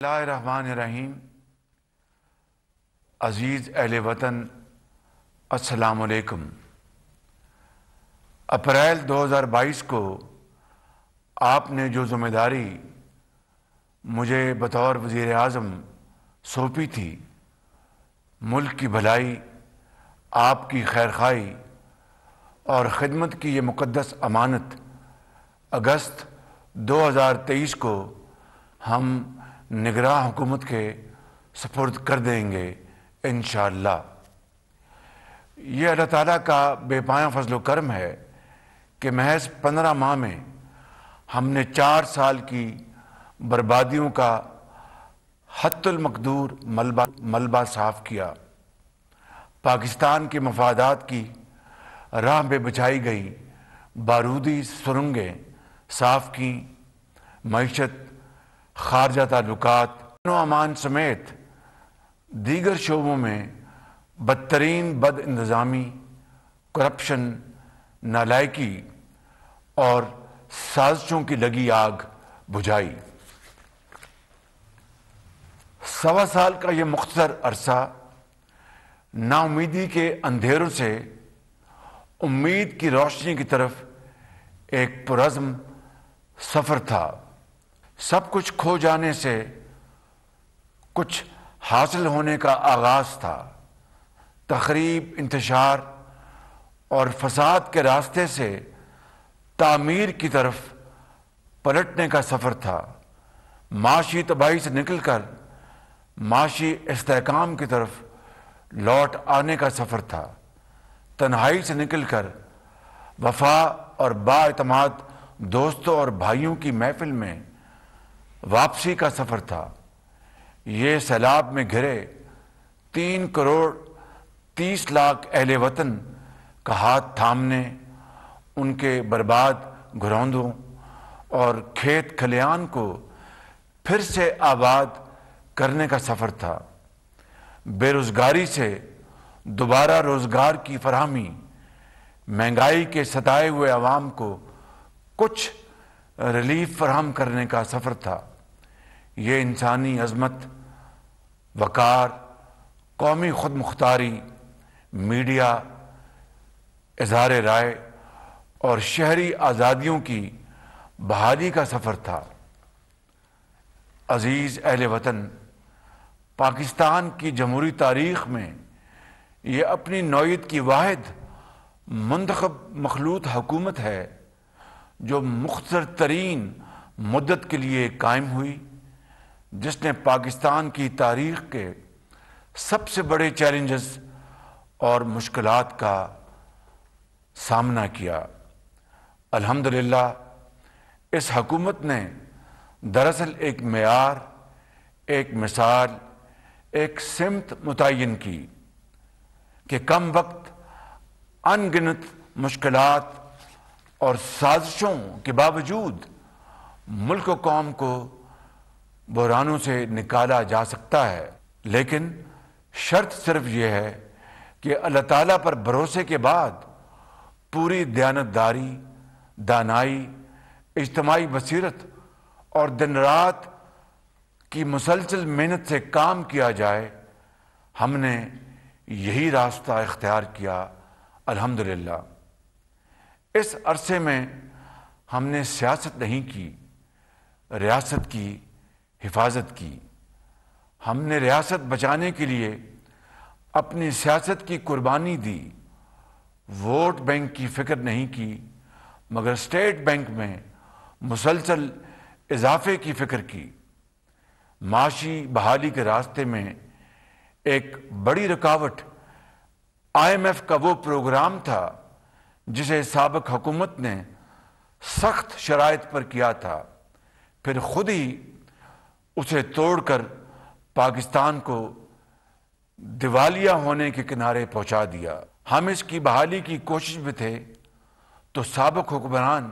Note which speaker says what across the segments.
Speaker 1: بسم اللہ الرحمن الرحیم۔ عزیز اہل وطن، السلام علیکم۔ اپریل 2022 کو آپ نے جو ذمہ داری مجھے بطور وزیر اعظم سونپی تھی، ملک کی بھلائی، آپ کی خیرخواہی اور خدمت کی یہ مقدس امانت اگست 2023 کو ہم نگراں حکومت کے سپرد کر دیں گے انشاءاللہ۔ یہ اللہ تعالیٰ کا بے پایاں فضل و کرم ہے کہ محض 15 ماہ میں ہم نے 4 سال کی بربادیوں کا حت المقدور ملبہ صاف کیا، پاکستان کے مفادات کی راہ میں بچھائی گئی بارودی سرنگیں صاف کیں، معیشت، خارجہ تعلقات، امن و امان سمیت دیگر شعبوں میں بدترین بد انتظامی، کرپشن، نالائکی اور سازشوں کی لگی آگ بجھائی۔ 1.25 سال کا یہ مختصر عرصہ نا امیدی کے اندھیروں سے امید کی روشنی کی طرف ایک پرعزم سفر تھا۔ سب کچھ کھو جانے سے کچھ حاصل ہونے کا آغاز تھا۔ تخریب، انتشار اور فساد کے راستے سے تعمیر کی طرف پلٹنے کا سفر تھا۔ معاشی تباہی سے نکل کر معاشی استحکام کی طرف لوٹ آنے کا سفر تھا۔ تنہائی سے نکل کر وفا اور بااعتماد دوستوں اور بھائیوں کی محفل میں واپسی کا سفر تھا۔ یہ سیلاب میں گھرے 3 کروڑ 30 لاکھ اہل وطن کا ہاتھ تھامنے، ان کے برباد گھروندوں اور کھیت کھلیان کو پھر سے آباد کرنے کا سفر تھا۔ بے روزگاری سے دوبارہ روزگار کی فراہمی، مہنگائی کے ستائے ہوئے عوام کو کچھ ریلیف فراہم کرنے کا سفر تھا۔ یہ انسانی عظمت، وقار، قومی خود مختاری، میڈیا، اظہار رائے اور شہری آزادیوں کی بحالی کا سفر تھا۔ عزیز اہل وطن، پاکستان کی جمہوری تاریخ میں یہ اپنی نوعیت کی واحد منتخب مخلوط حکومت ہے جو مختصر ترین مدت کے لیے قائم ہوئی، جس نے پاکستان کی تاریخ کے سب سے بڑے چیلنجز اور مشکلات کا سامنا کیا۔ الحمدللہ اس حکومت نے دراصل ایک معیار، ایک مثال، ایک سمت متعین کی کہ کم وقت ان گنت مشکلات اور سازشوں کے باوجود ملک و قوم کو بحرانوں سے نکالا جا سکتا ہے، لیکن شرط صرف یہ ہے کہ اللہ تعالیٰ پر بھروسے کے بعد پوری دیانتداری، دانائی، اجتماعی بصیرت اور دن رات کی مسلسل محنت سے کام کیا جائے۔ ہم نے یہی راستہ اختیار کیا الحمدللہ۔ اس عرصے میں ہم نے سیاست نہیں کی، ریاست کی حفاظت کی۔ ہم نے ریاست بچانے کے لیے اپنی سیاست کی قربانی دی، ووٹ بینک کی فکر نہیں کی، مگر اسٹیٹ بینک میں مسلسل اضافے کی فکر کی۔ معاشی بحالی کے راستے میں ایک بڑی رکاوٹ IMF کا وہ پروگرام تھا جسے سابق حکومت نے سخت شرائط پر کیا تھا، پھر خود ہی اسے توڑ کر پاکستان کو دیوالیہ ہونے کے کنارے پہنچا دیا۔ ہم اس کی بحالی کی کوشش میں تھے تو سابق حکمران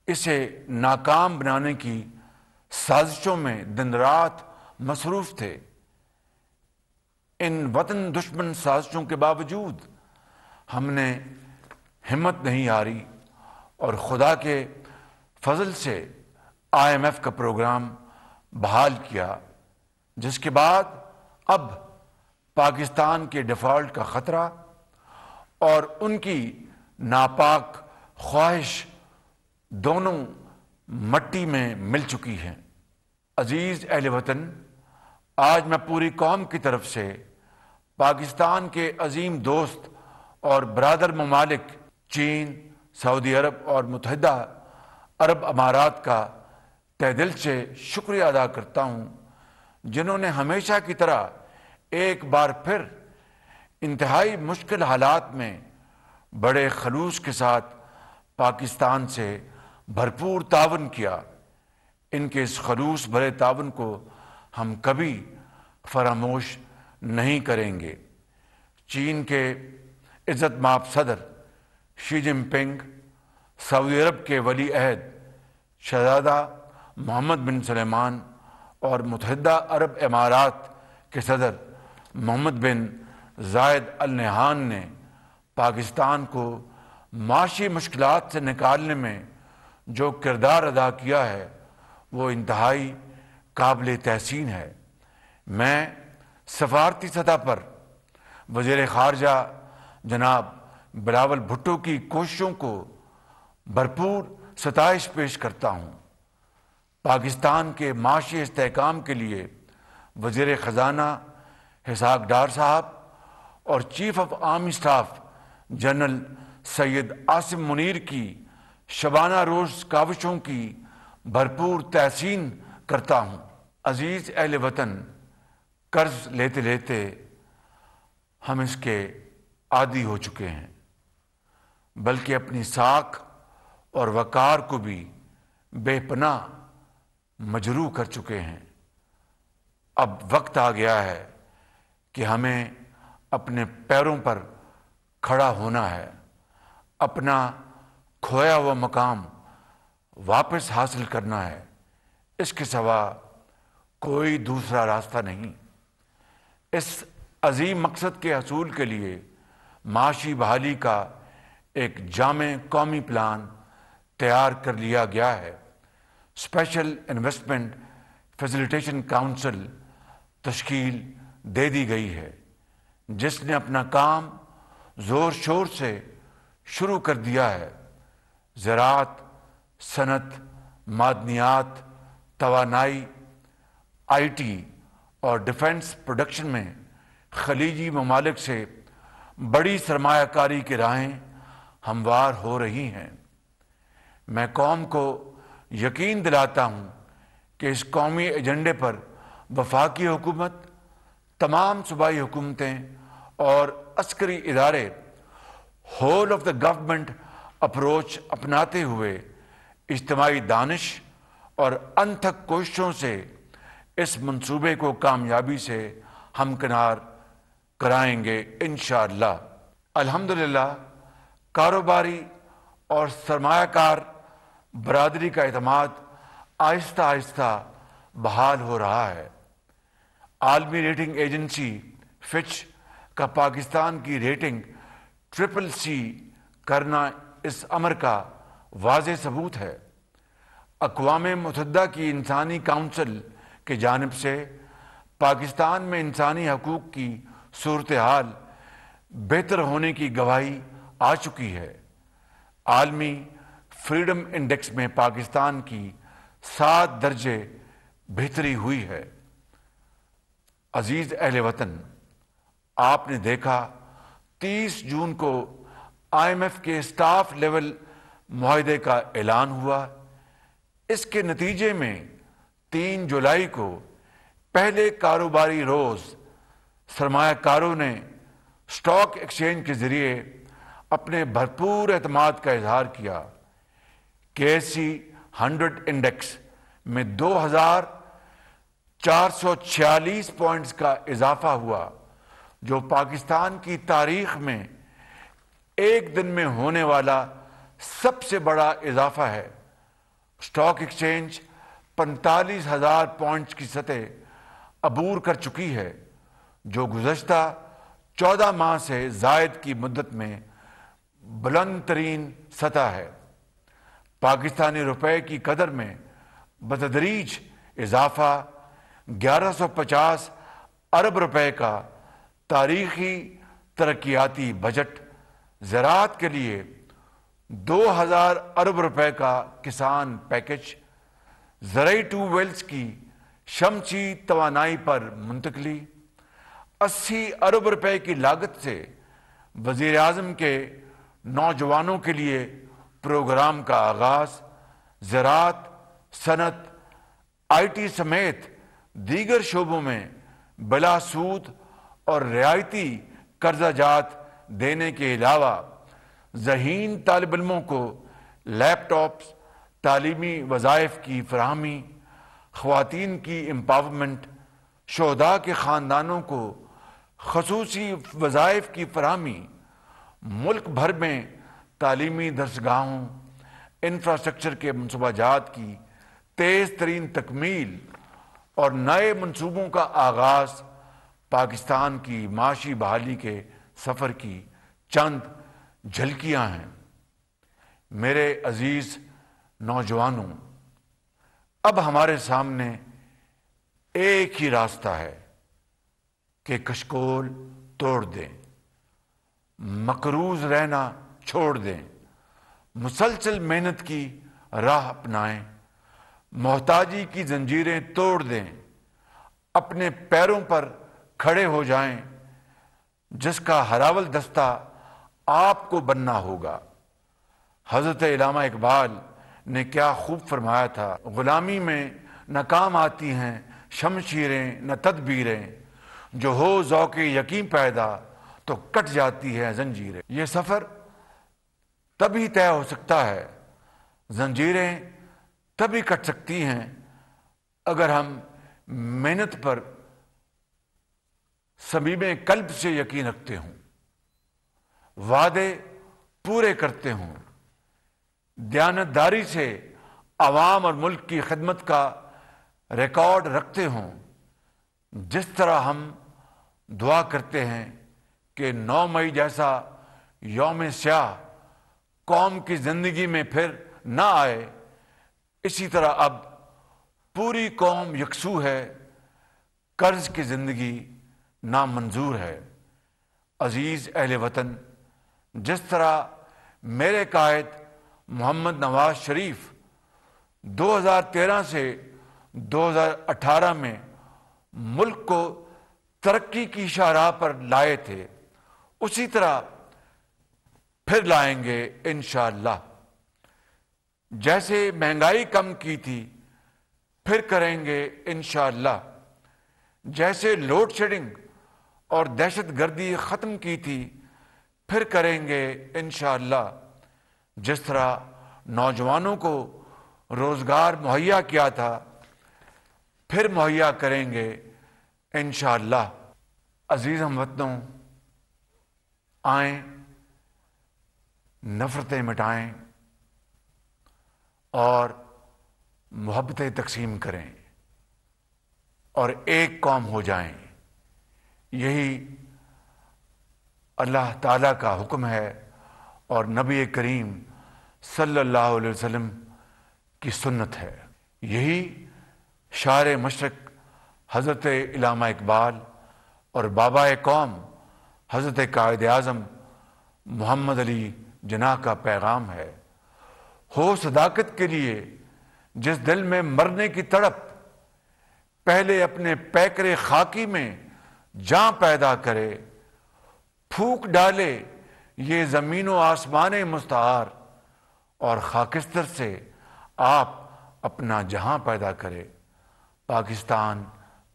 Speaker 1: اسے ناکام بنانے کی سازشوں میں دن رات مصروف تھے۔ ان وطن دشمن سازشوں کے باوجود ہم نے ہمت نہیں ہاری اور خدا کے فضل سے IMF کا پروگرام بحال کیا، جس کے بعد اب پاکستان کے ڈیفالٹ کا خطرہ اور ان کی ناپاک خواہش دونوں مٹی میں مل چکی ہیں۔ عزیز اہل وطن، آج میں پوری قوم کی طرف سے پاکستان کے عظیم دوست اور برادر ممالک چین، سعودی عرب اور متحدہ عرب امارات کا تہ دل سے شکریہ ادا کرتا ہوں، جنہوں نے ہمیشہ کی طرح ایک بار پھر انتہائی مشکل حالات میں بڑے خلوص کے ساتھ پاکستان سے بھرپور تعاون کیا۔ ان کے اس خلوص بھرے تعاون کو ہم کبھی فراموش نہیں کریں گے۔ چین کے عزت مآب صدر شی جن پنگ، سعودی عرب کے ولی عہد شہزادہ محمد بن سلمان اور متحدہ عرب امارات کے صدر محمد بن زائد ال نہیان نے پاکستان کو معاشی مشکلات سے نکالنے میں جو کردار ادا کیا ہے وہ انتہائی قابل تحسین ہے۔ میں سفارتی سطح پر وزیر خارجہ جناب بلاول بھٹو کی کوششوں کو بھرپور ستائش پیش کرتا ہوں۔ پاکستان کے معاشی استحکام کے لیے وزیر خزانہ اسحاق ڈار صاحب اور chief of army staff general Syed Asim Munir کی شبانہ روز کاوشوں کی بھرپور تحسین کرتا ہوں۔ عزیز اہل وطن، قرض لیتے لیتے ہم اس کے عادی ہو چکے ہیں، بلکہ اپنی ساکھ اور وقار کو بھی بے پناہ مجروح کر چکے ہیں۔ اب وقت آ گیا ہے کہ ہمیں اپنے پیروں پر کھڑا ہونا ہے، اپنا کھویا ہوا مقام واپس حاصل کرنا ہے۔ اس کے سوا کوئی دوسرا راستہ نہیں۔ اس عظیم مقصد کے حصول کے لیے معاشی بحالی کا ایک جامع قومی پلان تیار کر لیا گیا ہے۔ اسپیشل انویسٹمنٹ فیسیلیٹیشن کونسل تشکیل دے دی گئی ہے، جس نے اپنا کام زور شور سے شروع کر دیا ہے۔ زراعت، صنعت، معدنیات، توانائی، آئی ٹی اور ڈیفنس پروڈکشن میں خلیجی ممالک سے بڑی سرمایہ کاری کی راہیں ہموار ہو رہی ہیں۔ میں قوم کو یقین دلاتا ہوں کہ اس قومی ایجنڈے پر وفاقی حکومت، تمام صوبائی حکومتیں اور عسکری ادارے whole of the government approach اپناتے ہوئے اجتماعی دانش اور انتھک کوششوں سے اس منصوبے کو کامیابی سے ہمکنار کرائیں گے انشاءاللہ۔ الحمدللہ کاروباری اور سرمایہ کار برادری کا اعتماد آہستہ آہستہ بحال ہو رہا ہے۔ عالمی ریٹنگ ایجنسی فچ کا پاکستان کی ریٹنگ CCC کرنا اس امر کا واضح ثبوت ہے۔ اقوام متحدہ کی انسانی کونسل کی جانب سے پاکستان میں انسانی حقوق کی صورتحال بہتر ہونے کی گواہی آ چکی ہے۔ عالمی فریڈم انڈیکس میں پاکستان کی 7 درجے بہتری ہوئی ہے۔ عزیز اہل وطن، آپ نے دیکھا 30 جون کو IMF کے اسٹاف لیول معاہدے کا اعلان ہوا۔ اس کے نتیجے میں 3 جولائی کو پہلے کاروباری روز سرمایہ کاروں نے اسٹاک ایکسچینج کے ذریعے اپنے بھرپور اعتماد کا اظہار کیا۔ KSE 100 انڈیکس میں 2446 پوائنٹس کا اضافہ ہوا، جو پاکستان کی تاریخ میں ایک دن میں ہونے والا سب سے بڑا اضافہ ہے۔ اسٹاک ایکسچینج 45,000 پوائنٹس کی سطح عبور کر چکی ہے، جو گزشتہ 14 ماہ سے زائد کی مدت میں بلند ترین سطح ہے۔ پاکستانی روپے کی قدر میں بتدریج اضافہ 1150 ارب روپے کا تاریخی ترقیاتی بجٹ، زراعت کے لیے 2000 ارب روپے کا کسان پیکج، زرعی ٹیوب ویلز کی شمسی توانائی پر منتقلی، 80 ارب روپے کی لاگت سے وزیر اعظم کے نوجوانوں کے لیے پروگرام کا آغاز، زراعت، صنعت، آئی ٹی سمیت دیگر شعبوں میں بلا سود اور رعایتی قرضہ جات دینے کے علاوہ ذہین طالب علموں کو لیپ ٹاپس، تعلیمی وظائف کی فراہمی، خواتین کی امپاورمنٹ، شہداء کے خاندانوں کو خصوصی وظائف کی فراہمی، ملک بھر میں تعلیمی درسگاہوں، انفراسٹرکچر کے منصوبہ جات کی تیز ترین تکمیل اور نئے منصوبوں کا آغاز پاکستان کی معاشی بحالی کے سفر کی چند جھلکیاں ہیں۔ میرے عزیز نوجوانوں، اب ہمارے سامنے ایک ہی راستہ ہے کہ کشکول توڑ دیں، مقروض رہنا چھوڑ دیں، مسلسل محنت کی راہ اپنائیں، محتاجی کی زنجیریں توڑ دیں، اپنے پیروں پر کھڑے ہو جائیں، جس کا ہراول دستہ آپ کو بننا ہوگا۔ حضرت علامہ اقبال نے کیا خوب فرمایا تھا، غلامی میں نہ کام آتی ہیں شمشیریں نہ تدبیریں، جو ہو ذوق یقین پیدا تو کٹ جاتی ہے زنجیریں۔ یہ سفر تبھی طے ہو سکتا ہے، زنجیریں تبھی کٹ سکتی ہیں اگر ہم محنت پر صمیم قلب سے یقین رکھتے ہوں، وعدے پورے کرتے ہوں، دیانتداری سے عوام اور ملک کی خدمت کا ریکارڈ رکھتے ہوں، جس طرح ہم دعا کرتے ہیں کہ 9 مئی جیسا یوم سیاہ قوم کی زندگی میں پھر نہ آئے، اسی طرح اب پوری قوم یکسو ہے، قرض کی زندگی نامنظور ہے۔ عزیز اہل وطن، جس طرح میرے قائد محمد نواز شریف 2013 سے 2018 میں ملک کو ترقی کی شاہراہ پر لائے تھے، اسی طرح پھر لائیں گے انشاءاللہ۔ جیسے مہنگائی کم کی تھی پھر کریں گے انشاءاللہ، جیسے لوڈ شیڈنگ اور دہشت گردی ختم کی تھی پھر کریں گے انشاءاللہ، جس طرح نوجوانوں کو روزگار مہیا کیا تھا پھر مہیا کریں گے انشاءاللہ۔ عزیز ہم وطنوں، آئیں، نفرتیں مٹائیں اور محبتیں تقسیم کریں اور ایک قوم ہو جائیں۔ یہی اللہ تعالیٰ کا حکم ہے اور نبی کریم صلی اللہ علیہ وسلم کی سنت ہے۔ یہی شاعر مشرق حضرت علامہ اقبال اور بابا قوم حضرت قائد اعظم محمد علی جناح کا پیغام ہے۔ ہو صداقت کے لیے جس دل میں مرنے کی تڑپ، پہلے اپنے پیکرے خاکی میں جاں پیدا کرے، پھونک ڈالے یہ زمین و آسمان مستعار، اور خاکستر سے آپ اپنا جہاں پیدا کرے۔ پاکستان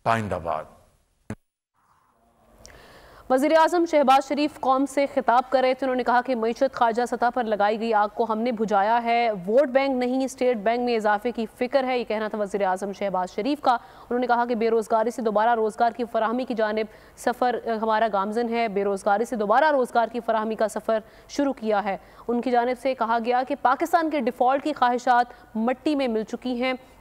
Speaker 1: پائندہ باد۔
Speaker 2: وزیراعظم شہباز شریف قوم سے خطاب کر رہے تھے۔ انہوں نے کہا کہ معیشت خارجہ سطح پر لگائی گئی آگ کو ہم نے بجھایا ہے، ووٹ بینک نہیں، اسٹیٹ بینک میں اضافے کی فکر ہے، یہ کہنا تھا وزیراعظم شہباز شریف کا۔ انہوں نے کہا کہ بے روزگاری سے دوبارہ روزگار کی فراہمی کی جانب سفر ہمارا گامزن ہے، بے روزگاری سے دوبارہ روزگار کی فراہمی کا سفر شروع کیا ہے۔ ان کی جانب سے کہا گیا کہ پاکستان کے ڈیفالٹ کی خواہشات مٹی میں مل چکی ہیں،